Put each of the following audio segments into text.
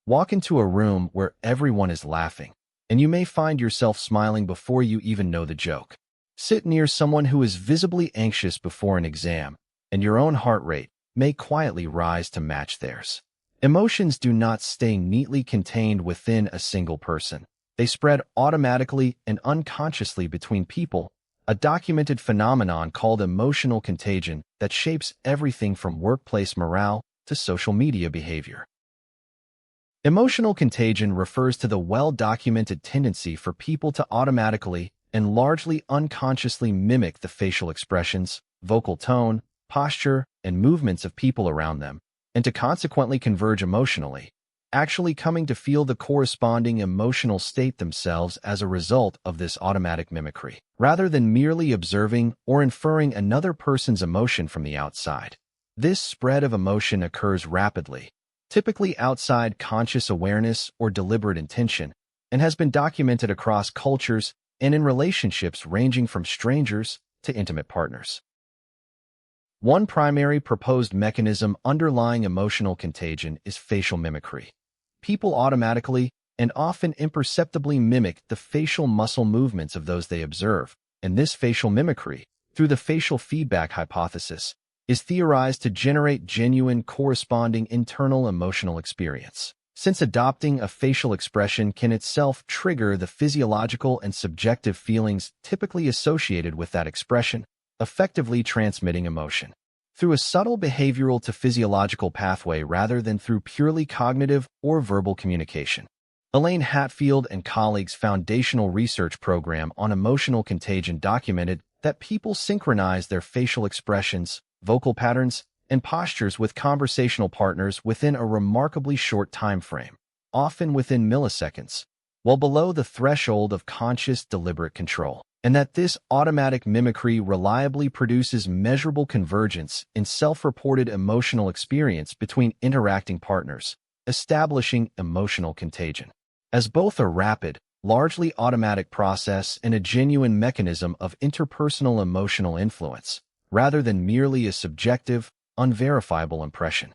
Walk into a room where everyone is laughing, and you may find yourself smiling before you even know the joke. Sit near someone who is visibly anxious before an exam, and your own heart rate may quietly rise to match theirs. Emotions do not stay neatly contained within a single person. They spread automatically and unconsciously between people, a documented phenomenon called emotional contagion that shapes everything from workplace morale to social media behavior. Emotional contagion refers to the well-documented tendency for people to automatically and largely unconsciously mimic the facial expressions, vocal tone, posture, and movements of people around them, and to consequently converge emotionally, actually coming to feel the corresponding emotional state themselves as a result of this automatic mimicry, rather than merely observing or inferring another person's emotion from the outside. This spread of emotion occurs rapidly, typically outside conscious awareness or deliberate intention, and has been documented across cultures and in relationships ranging from strangers to intimate partners. One primary proposed mechanism underlying emotional contagion is facial mimicry. People automatically and often imperceptibly mimic the facial muscle movements of those they observe, and this facial mimicry, through the facial feedback hypothesis, is theorized to generate genuine corresponding internal emotional experience. Since adopting a facial expression can itself trigger the physiological and subjective feelings typically associated with that expression, effectively transmitting emotion through a subtle behavioral to physiological pathway rather than through purely cognitive or verbal communication. Elaine Hatfield and colleagues' foundational research program on emotional contagion documented that people synchronize their facial expressions, vocal patterns, and postures with conversational partners within a remarkably short time frame, often within milliseconds, well below the threshold of conscious, deliberate control, and that this automatic mimicry reliably produces measurable convergence in self-reported emotional experience between interacting partners, establishing emotional contagion as both a rapid, largely automatic process and a genuine mechanism of interpersonal emotional influence, rather than merely a subjective, unverifiable impression.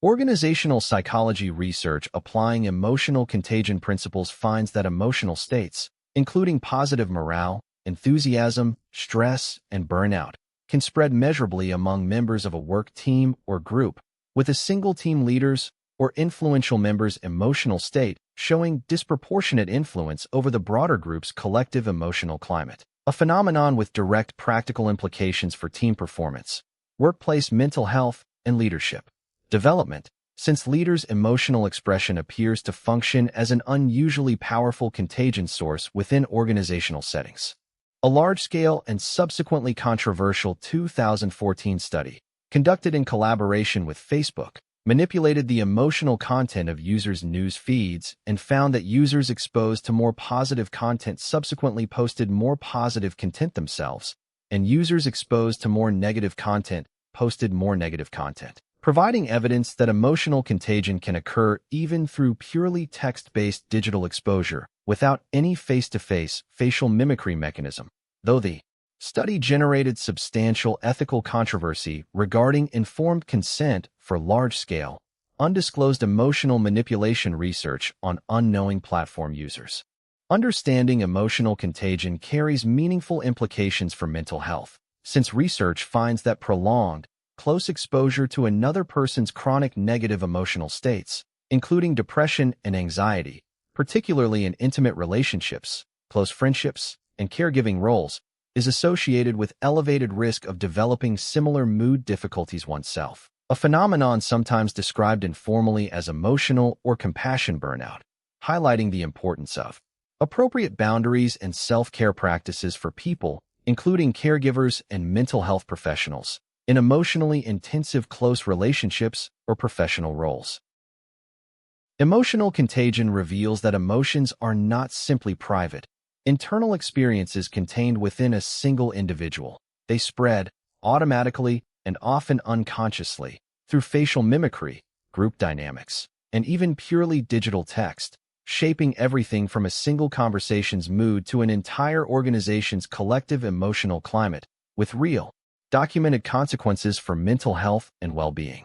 Organizational psychology research applying emotional contagion principles finds that emotional states, including positive morale, enthusiasm, stress, and burnout, can spread measurably among members of a work team or group, with a single team leader's or influential member's emotional state showing disproportionate influence over the broader group's collective emotional climate, a phenomenon with direct practical implications for team performance, workplace mental health, and leadership development, since leaders' emotional expression appears to function as an unusually powerful contagion source within organizational settings. A large-scale and subsequently controversial 2014 study, conducted in collaboration with Facebook, manipulated the emotional content of users' news feeds and found that users exposed to more positive content subsequently posted more positive content themselves, and users exposed to more negative content posted more negative content, providing evidence that emotional contagion can occur even through purely text-based digital exposure without any face-to-face facial mimicry mechanism, though the study generated substantial ethical controversy regarding informed consent for large-scale, undisclosed emotional manipulation research on unknowing platform users. Understanding emotional contagion carries meaningful implications for mental health, since research finds that prolonged, close exposure to another person's chronic negative emotional states, including depression and anxiety, particularly in intimate relationships, close friendships, and caregiving roles, is associated with elevated risk of developing similar mood difficulties oneself, a phenomenon sometimes described informally as emotional or compassion burnout, highlighting the importance of appropriate boundaries and self-care practices for people, including caregivers and mental health professionals, in emotionally intensive close relationships or professional roles. Emotional contagion reveals that emotions are not simply private, internal experiences contained within a single individual. They spread, automatically and often unconsciously, through facial mimicry, group dynamics, and even purely digital text, shaping everything from a single conversation's mood to an entire organization's collective emotional climate, with real, documented consequences for mental health and well-being.